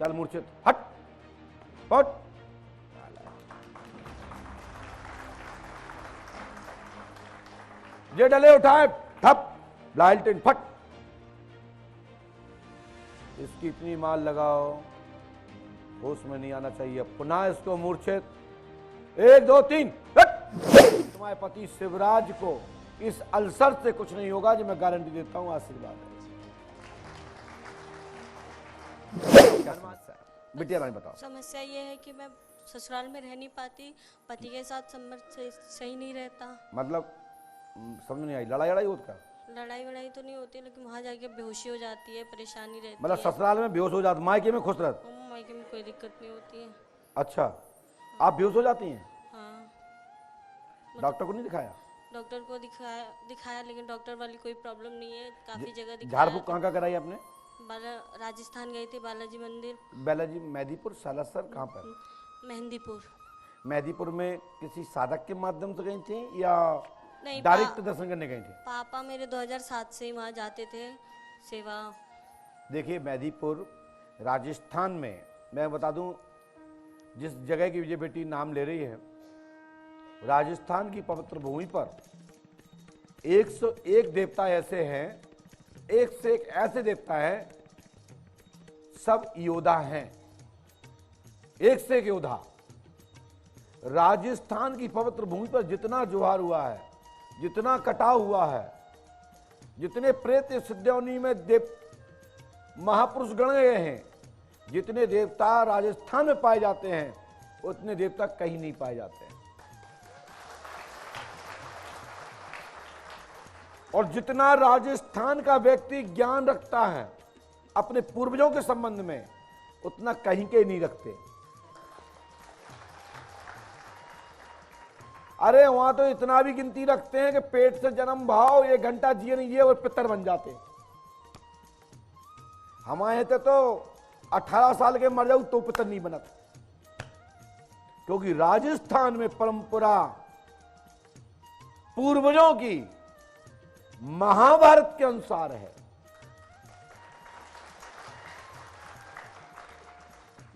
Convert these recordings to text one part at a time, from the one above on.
चल मूर्छित, हट पट। जे डले उठाए, ठप, लालटेन फट। इसकी इतनी मार लगाओ, होश में नहीं आना चाहिए। पुनः इसको मूर्छित, 1 2 3 हट। तुम्हारे पति शिवराज को इस अल्सर से कुछ नहीं होगा, जो मैं गारंटी देता हूं। आशीर्वाद है। बिटिया रानी बताओ। समस्या ये है कि मैं ससुराल में रह नहीं पाती, पति के साथ संबंध सही नहीं रहता। मतलब समझ नहीं आई, लड़ाई लड़ाई होता है? लड़ाई वड़ाई तो नहीं होती, लेकिन वहाँ जाके बेहोशी हो जाती है, परेशानी रहती मतलब है। ससुराल में बेहोश हो जाती, मायके में खुश रहती? मायके में कोई दिक्कत नहीं होती है। अच्छा, आप बेहोश हो जाती हैं? हाँ। डॉक्टर को नहीं दिखाया? डॉक्टर को दिखाया लेकिन डॉक्टर वाली कोई प्रॉब्लम नहीं है, काफी जगह दिखाया। झाड़ फूक कहाँ कराई आपने? राजस्थान गए थे, बालाजी मंदिर। बालाजी, मेहंदीपुर, सालासर, कहाँ पर? मेहंदीपुर। मेहंदीपुर में किसी साधक के माध्यम से गई थी या नहीं, डायरेक्ट दर्शन करने गई थी? पापा मेरे 2007 से ही वहाँ जाते थे सेवा। देखिए, मेहंदीपुर राजस्थान में, मैं बता दूं जिस जगह की विजय बेटी नाम ले रही है, राजस्थान की पवित्र भूमि पर 101 देवता ऐसे हैं, एक से एक ऐसे देवता हैं, सब योद्धा हैं, एक से एक योद्धा। राजस्थान की पवित्र भूमि पर जितना जोहार हुआ है, जितना कटाव हुआ है, जितने प्रेत सिद्धयोनि में देव महापुरुष गण गए हैं, जितने देवता राजस्थान में पाए जाते हैं, उतने देवता कहीं नहीं पाए जाते हैं। और जितना राजस्थान का व्यक्ति ज्ञान रखता है अपने पूर्वजों के संबंध में, उतना कहीं के नहीं रखते। अरे वहां तो इतना भी गिनती रखते हैं कि पेट से जन्म भाव, 1 घंटा जिए नहीं ये और पितर बन जाते। हमारे तो 18 साल के मर जाऊ तो पितर नहीं बनत, क्योंकि राजस्थान में परंपरा पूर्वजों की महाभारत के अनुसार है।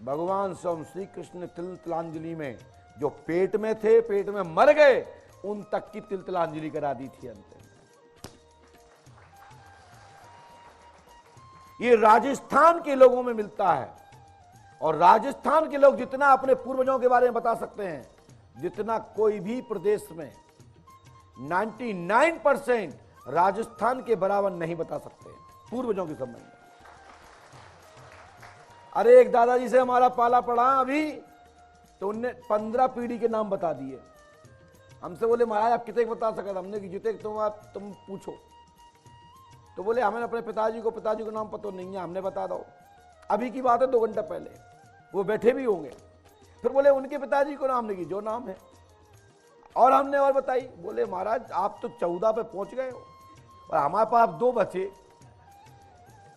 भगवान स्वयं श्री कृष्ण ने तिलतलांजलि में जो पेट में थे, पेट में मर गए, उन तक की तिलतलांजलि करा दी थी अंत में। ये राजस्थान के लोगों में मिलता है। और राजस्थान के लोग जितना अपने पूर्वजों के बारे में बता सकते हैं, जितना कोई भी प्रदेश में 99% राजस्थान के बराबर नहीं बता सकते पूर्वजों के संबंध में। अरे एक दादाजी से हमारा पाला पड़ा अभी, तो उनने 15 पीढ़ी के नाम बता दिए। हमसे बोले महाराज आप कितने बता सकते? हमने कि जितने तुम पूछो। तो बोले हमें अपने पिताजी को नाम पता नहीं है, हमने बता दो। अभी की बात है 2 घंटा पहले, वो बैठे भी होंगे। फिर बोले उनके पिताजी को नाम नहीं, जो नाम है। और हमने और बताई, बोले महाराज आप तो 14 पे पहुंच गए हो और हमारे पास 2 बचे।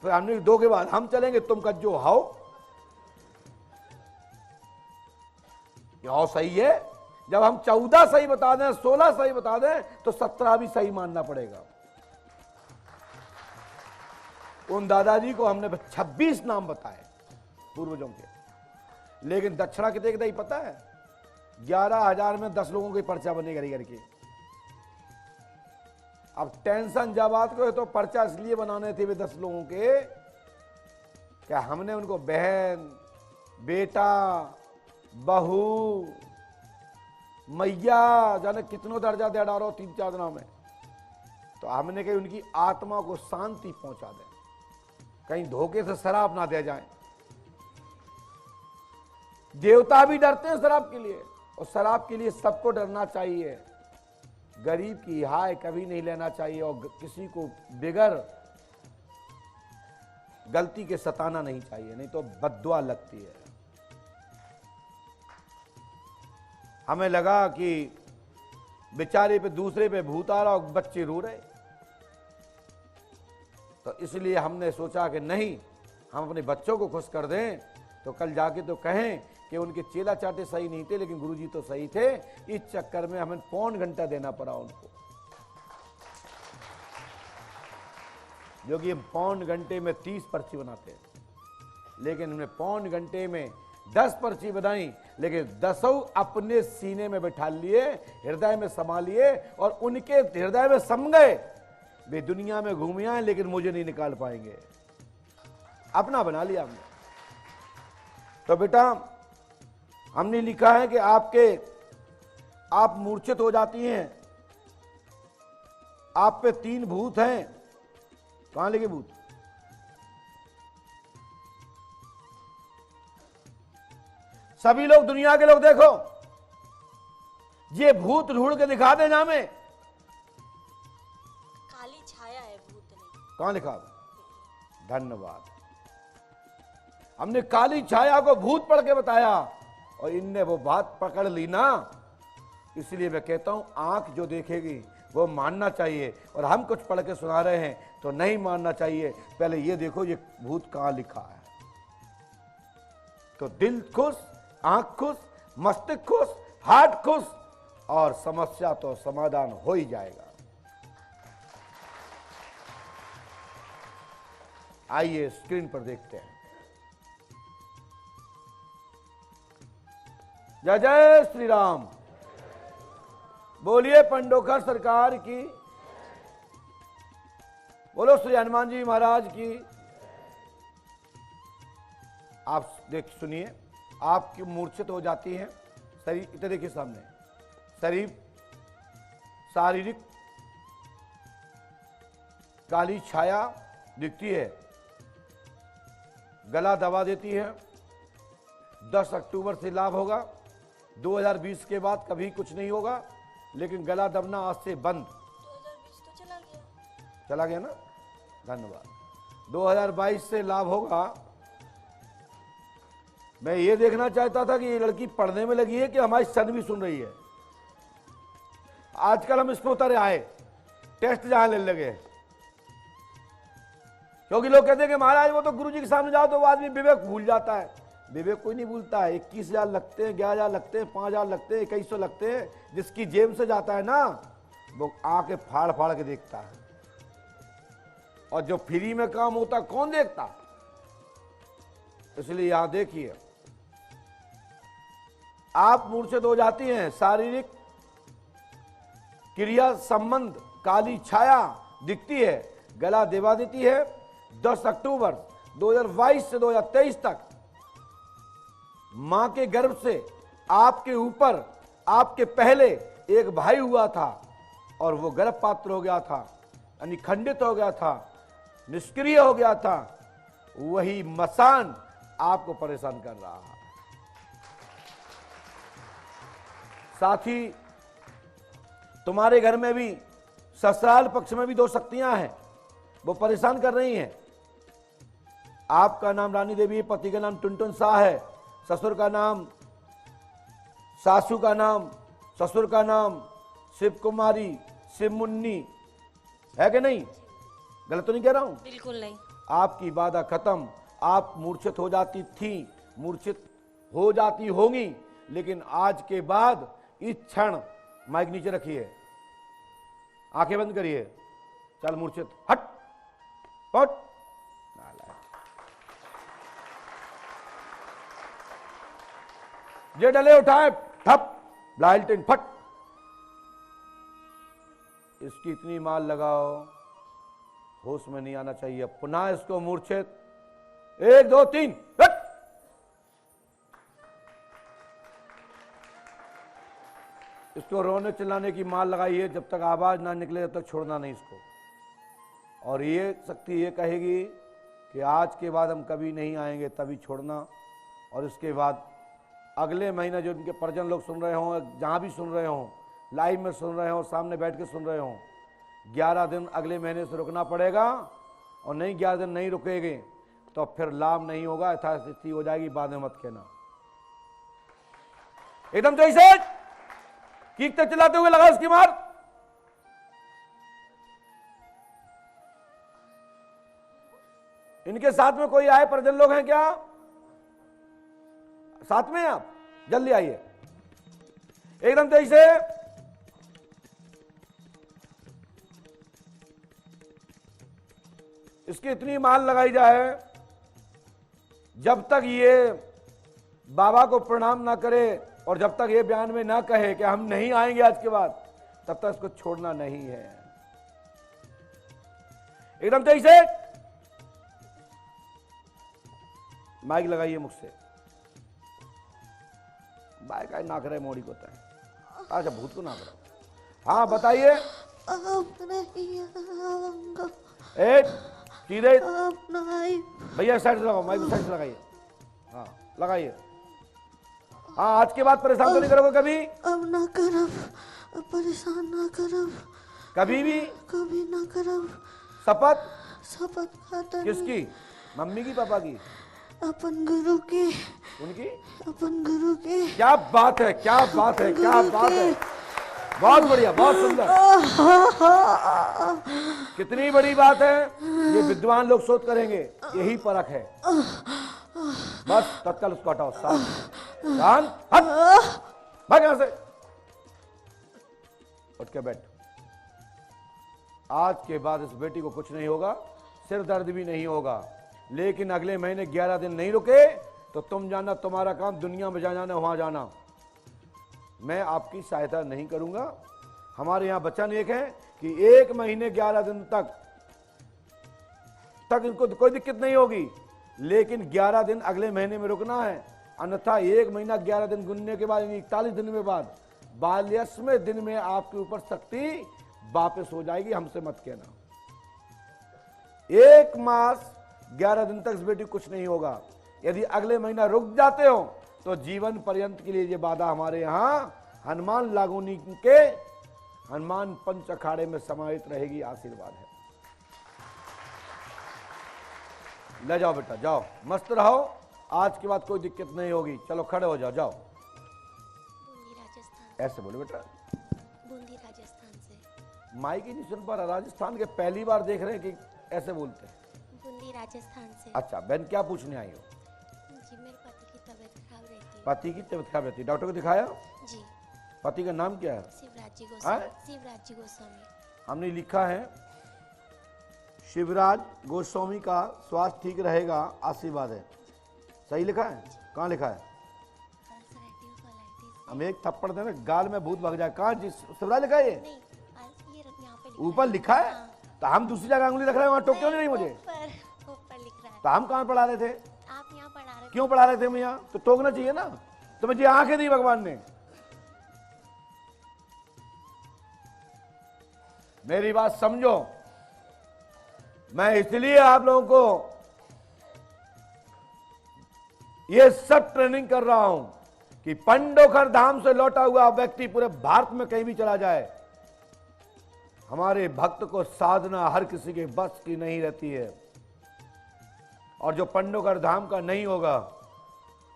फिर हमने 2 के बाद हम चलेंगे, तुम कज्जो हाओ। और सही है, जब हम 14 सही बता दें, 16 सही बता दें, तो 17 भी सही मानना पड़ेगा। उन दादाजी को हमने 26 नाम बताए पूर्वजों के, लेकिन दक्षिणा कितने की पता है? 11,000 में 10 लोगों की पर्चा बने घर की। अब टेंशन जब बात को तो पर्चा इसलिए बनाने थे वे 10 लोगों के, क्या हमने उनको बहन, बेटा, बहू, मैया जाने कितनों दर्जा दे डालो 3-4 दिनों में। तो हमने कही उनकी आत्मा को शांति पहुंचा दें, कहीं धोखे से शराब ना दे जाए। देवता भी डरते हैं शराब के लिए, और शराब के लिए सबको डरना चाहिए। गरीब की हाय कभी नहीं लेना चाहिए, और किसी को बिगर गलती के सताना नहीं चाहिए, नहीं तो बद्दुआ लगती है। हमें लगा कि बेचारे पे दूसरे पे भूत आ रहा और बच्चे रो रहे, तो इसलिए हमने सोचा कि नहीं, हम अपने बच्चों को खुश कर दें, तो कल जाके तो कहें कि उनके चेला चाटे सही नहीं थे लेकिन गुरुजी तो सही थे। इस चक्कर में हमें 1.25 घंटा देना पड़ा उनको, जो कि 1.25 घंटे में 30 पर्ची बनाते हैं। लेकिन हमने पौन घंटे में 10 पर्ची बनाई, लेकिन 10 अपने सीने में बैठा लिए, हृदय में समा लिए और उनके हृदय में सम गए। वे दुनिया में घूमे आए लेकिन मुझे नहीं निकाल पाएंगे, अपना बना लिया हमने। तो बेटा हमने लिखा है कि आप मूर्छित हो जाती हैं, आप पे 3 भूत हैं। कहां लगे भूत? सभी लोग, दुनिया के लोग देखो, ये भूत ढूंढ के दिखा देना हमें। काली छाया है, भूत नहीं। कहां लिखा? धन्यवाद। हमने काली छाया को भूत पढ़ के बताया और इनने वो बात पकड़ ली ना, इसलिए मैं कहता हूं आंख जो देखेगी वो मानना चाहिए, और हम कुछ पढ़ के सुना रहे हैं तो नहीं मानना चाहिए। पहले ये देखो ये भूत कहां लिखा है। तो दिल खुश, आंख खुश, मस्तिष्क खुश, हार्ट खुश, और समस्या तो समाधान हो ही जाएगा। आइए स्क्रीन पर देखते हैं। जय जय श्री राम। बोलिए पंडोखर सरकार की, बोलो श्री हनुमान जी महाराज की। आप देख सुनिए, आपकी मूर्छित हो जाती है शरीर, इतने देखिए सामने, शरीर शारीरिक काली छाया दिखती है, गला दबा देती है। 10 अक्टूबर से लाभ होगा, 2020 के बाद कभी कुछ नहीं होगा, लेकिन गला दबना आज से बंद। 2020 तो चला गया। चला गया ना, धन्यवाद। 2022 से लाभ होगा। मैं ये देखना चाहता था कि ये लड़की पढ़ने में लगी है कि हमारी सन भी सुन रही है। आजकल हम इसको उतरे आए, टेस्ट जहां ले लगे, क्योंकि लोग कहते हैं कि महाराज वो तो गुरुजी के सामने जाओ तो वो आदमी विवेक भूल जाता है। विवेक कोई नहीं भूलता है। 21,000 लगते हैं, 11,000 लगते हैं, 5,000 लगते हैं, 2100 लगते हैं। जिसकी जेब से जाता है ना, वो आके फाड़ फाड़ के देखता है, और जो फ्री में काम होता कौन देखता। इसलिए यहां देखिए, आप मूर्छित हो जाती हैं, शारीरिक क्रिया संबंध काली छाया दिखती है, गला दबा देती है। 10 अक्टूबर 2022 से 2023 तक मां के गर्भ से आपके ऊपर, आपके पहले एक भाई हुआ था और वो गर्भपात्र हो गया था, यानी खंडित हो गया था, निष्क्रिय हो गया था। वही मसान आपको परेशान कर रहा है। साथ ही तुम्हारे घर में भी ससुराल पक्ष में भी 2 शक्तियां हैं, वो परेशान कर रही हैं। आपका नाम रानी देवी है, पति का नाम टुनटुन शाह है, ससुर का नाम, सासू का नाम, ससुर का नाम शिव कुमारी, शिव मुन्नी है कि नहीं? गलत तो नहीं कह रहा हूं? बिल्कुल नहीं। आपकी बाधा खत्म। आप मूर्छित हो जाती थी, मूर्छित हो जाती होंगी, लेकिन आज के बाद इस क्षण, माइक नीचे रखिए, आंखें बंद करिए, चल मूर्छित हट पट, जे डले उठाए ठप, लालटेन फट। इसकी इतनी माल लगाओ, होश में नहीं आना चाहिए। पुनः इसको मूर्छित, 1 2 3 हट। इसको रोने चिल्लाने की माल लगाइए, जब तक आवाज ना निकले तब तक छोड़ना नहीं इसको। और ये शक्ति ये कहेगी कि आज के बाद हम कभी नहीं आएंगे, तभी छोड़ना। और इसके बाद अगले महीने जो इनके परिजन लोग सुन रहे हों, जहां भी सुन रहे हों, लाइव में सुन रहे हों, सामने बैठ के सुन रहे हों, 11 दिन अगले महीने से रुकना पड़ेगा। और नहीं 11 दिन नहीं रुकेंगे तो फिर लाभ नहीं होगा, यथास्थिति हो जाएगी। बाद में मत कहना। एकदम जैसे कीकते चिल्लाते हुए लगा उसकी मार। इनके साथ में कोई आए, परिजन लोग हैं क्या साथ में? आप जल्दी आइए, एकदम तेजी से। इसकी इतनी माल लगाई जाए जब तक ये बाबा को प्रणाम ना करे और जब तक ये बयान में ना कहे कि हम नहीं आएंगे आज के बाद, तब तक इसको छोड़ना नहीं है। एकदम तेजी से माइक लगाइए मुझसे। बाइक आई नाक रहे मोड़ी को तय। अच्छा भूत को नाक रहा। हाँ बताइए। एक सीधे भैया साइड से लगाओ, माइक साइड से लगाइए। हाँ लगाइए। हाँ आज के बाद परेशान तो नहीं करोगे कभी? अब ना करब, परेशान ना करब, कभी भी कभी ना करब। शपथ? शपथ खाता किसकी? मम्मी की, पापा की? अपन गुरु की। उनकी? अपन गुरु की। क्या बात है, क्या बात है, क्या बात है, बहुत बढ़िया, बहुत सुंदर। कितनी बड़ी बात है, ये विद्वान लोग शोध करेंगे, यही परख है। बस तत्काल उसको हटाओ, शांत, हट, भाग यहां से, उठ के बैठ। आज के बाद इस बेटी को कुछ नहीं होगा, सिर दर्द भी नहीं होगा, लेकिन अगले महीने 11 दिन नहीं रुके तो तुम जाना, तुम्हारा काम दुनिया में जाना, वहां जाना। मैं आपकी सहायता नहीं करूंगा। हमारे यहां वचन एक है कि 1 महीने 11 दिन तक इनको कोई दिक्कत नहीं होगी, लेकिन 11 दिन अगले महीने में रुकना है, अन्यथा 1 महीना 11 दिन गुनने के बाद 41 दिन में बाद 42वें दिन में आपके ऊपर शक्ति वापस हो जाएगी। हमसे मत कहना। 1 मास 11 दिन तक इस बेटी कुछ नहीं होगा। यदि अगले महीना रुक जाते हो तो जीवन पर्यंत के लिए ये वादा हमारे यहां हनुमान लागोनी के हनुमान पंच अखाड़े में समाहित रहेगी। आशीर्वाद है। ले जाओ बेटा, जाओ, मस्त रहो। आज के बाद कोई दिक्कत नहीं होगी। चलो खड़े हो जाओ, जाओ। बूंदी राजस्थान। ऐसे बोलो बेटा। बूंदी राजस्थान से। माइक ही नहीं सुन पा रहा। राजस्थान के पहली बार देख रहे हैं कि ऐसे बोलते हैं। बूंदी राजस्थान से। अच्छा बहन, क्या पूछने आई हो? जी मेरे पति की तबीयत खराब रहती है। पति की तबीयत खराब रहती है, डॉक्टर को दिखाया? जी। पति का नाम क्या है? शिवराज जी गोस्वामी। हाँ? शिवराज जी गोस्वामी। हमने लिखा है शिवराज गोस्वामी का स्वास्थ्य ठीक रहेगा, आशीर्वाद है। सही लिखा है? कहाँ लिखा है? हम एक थप्पड़ देना गाल में भूत भाग जाए। कहाँ जी शिवराज लिखा है? ये नहीं, ये यहाँ पे ऊपर लिखा है। हाँ। तो हम दूसरी जगह उंगली रख रहे हैं, वहां टोक क्यों नहीं रही मुझे? ऊपर लिख रहा है। तो हम कहाँ पढ़ा रहे थे? आप यहाँ पढ़ा रहे थे। क्यों पढ़ा रहे थे हम यहाँ? तो टोकना चाहिए ना। तो मुझे आंखें दी भगवान ने। मेरी बात समझो। मैं इसलिए आप लोगों को ये सब ट्रेनिंग कर रहा हूं कि पंडोखर धाम से लौटा हुआ व्यक्ति पूरे भारत में कहीं भी चला जाए, हमारे भक्त को साधना हर किसी के बस की नहीं रहती है। और जो पंडोखर धाम का नहीं होगा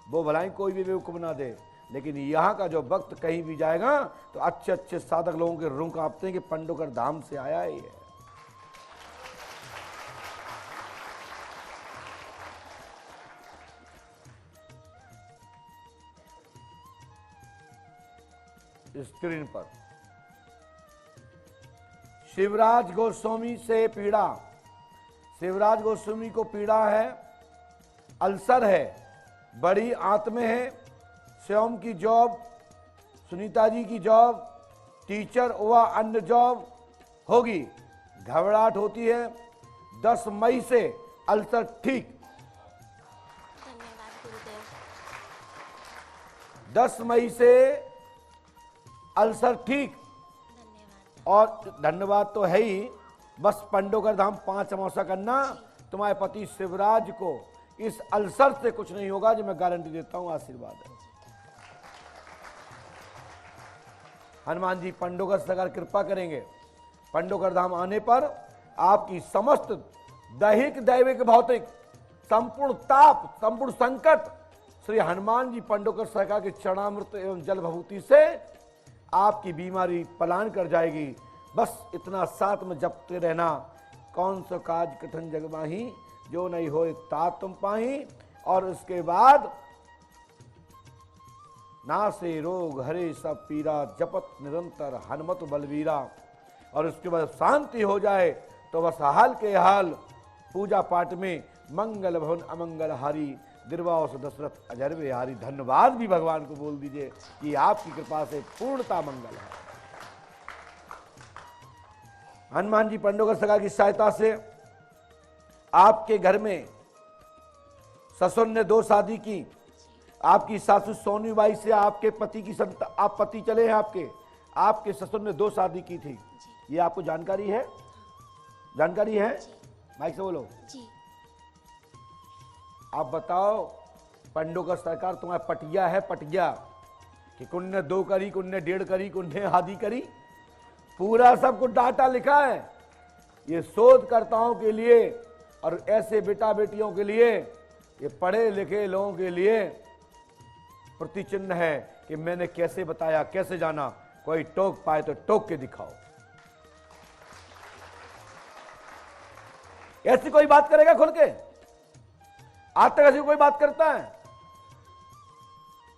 वो भलाई कोई भी बेवकूफ ना दे, लेकिन यहां का जो भक्त कहीं भी जाएगा तो अच्छे अच्छे साधक लोगों के रूह कांपते हैं कि पंडोखर धाम से आया है ये। स्क्रीन पर शिवराज गोस्वामी से पीड़ा। शिवराज गोस्वामी को पीड़ा है, अल्सर है, बड़ी आंत में है, स्वयं की जॉब, सुनीता जी की जॉब, टीचर व अन्य जॉब होगी, घबराहट होती है। 10 मई से अल्सर ठीक। धन्यवाद गुरुदेव। 10 मई से अल्सर ठीक। धन्यवाद। और धन्यवाद तो है ही, बस पंडोकर धाम 5 अमावस्या करना, तुम्हारे पति शिवराज को इस अल्सर से कुछ नहीं होगा, जो मैं गारंटी देता हूं। आशीर्वाद है। हनुमान जी पंडोकर सरकार कृपा करेंगे। पंडोकर धाम आने पर आपकी समस्त दैहिक, दैविक, भौतिक संपूर्ण ताप, संपूर्ण संकट श्री हनुमान जी पंडोकर सरकार के चरणामृत एवं जल भभूति से आपकी बीमारी पलायन कर जाएगी। बस इतना साथ में जपते रहना। कौन सा काज कठिन जग माही, जो नहीं होए तात तुम पाही। और उसके बाद नासे रोग हरे सब पीरा, जपत निरंतर हनुमत बलवीरा। और उसके बाद शांति हो जाए तो बस हाल के हाल पूजा पाठ में मंगल भवन अमंगल हारी, दिर्वाओ से दशरथ अजर बिहारी। धन्यवाद भी भगवान को बोल दीजिए कि आपकी कृपा से पूर्णता मंगल है। हनुमान जी पंडोकर सरकार की सहायता से आपके घर में ससुर ने 2 शादी की, आपकी सासू सोनी बाई से आपके पति की आप पति चले हैं, आपके ससुर ने 2 शादी की थी, ये आपको जानकारी है? जानकारी है? माइक से बोलो जी। आप बताओ पंडोकर सरकार तुम्हारा पटिया है, पटिया कि कुन्ने 2 करी, कुन्ने 1.5 करी, कुन्ने आधी करी, पूरा सब कुछ डाटा लिखा है। ये शोधकर्ताओं के लिए और ऐसे बेटा बेटियों के लिए, ये पढ़े लिखे लोगों के लिए प्रतिचिन्ह है कि मैंने कैसे बताया, कैसे जाना। कोई टोक पाए तो टोक के दिखाओ। ऐसी कोई बात करेगा खुल के? आज तक ऐसी कोई बात करता है?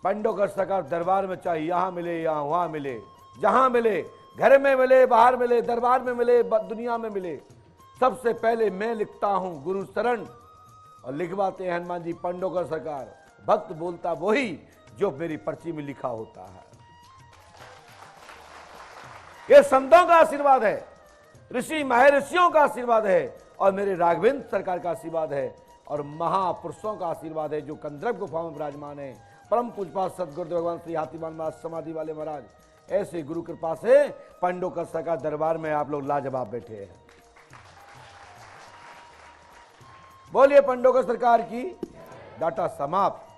पंडोकर सरकार दरबार में चाहिए, यहां मिले, यहां वहां मिले, जहां मिले, घर में मिले, बाहर मिले, दरबार में मिले, दुनिया में मिले, सबसे पहले मैं लिखता हूं गुरु शरण और लिखवाते हैं हनुमान जी पंडोकर सरकार। भक्त बोलता वही जो मेरी पर्ची में लिखा होता है। ये संतों का आशीर्वाद है, ऋषि महर्षियों का आशीर्वाद है और मेरे राघवेंद्र सरकार का आशीर्वाद है और महापुरुषों का आशीर्वाद है जो कंदर्प गुफा में विराजमान है। परम पूजपात सदगुरुदेव भगवान श्री हाथीमान महाराज समाधि वाले महाराज, ऐसे गुरु कृपा से पंडोकर सरकार दरबार में आप लोग लाजवाब बैठे हैं। बोलिए पंडोकर सरकार की। डाटा समाप्त।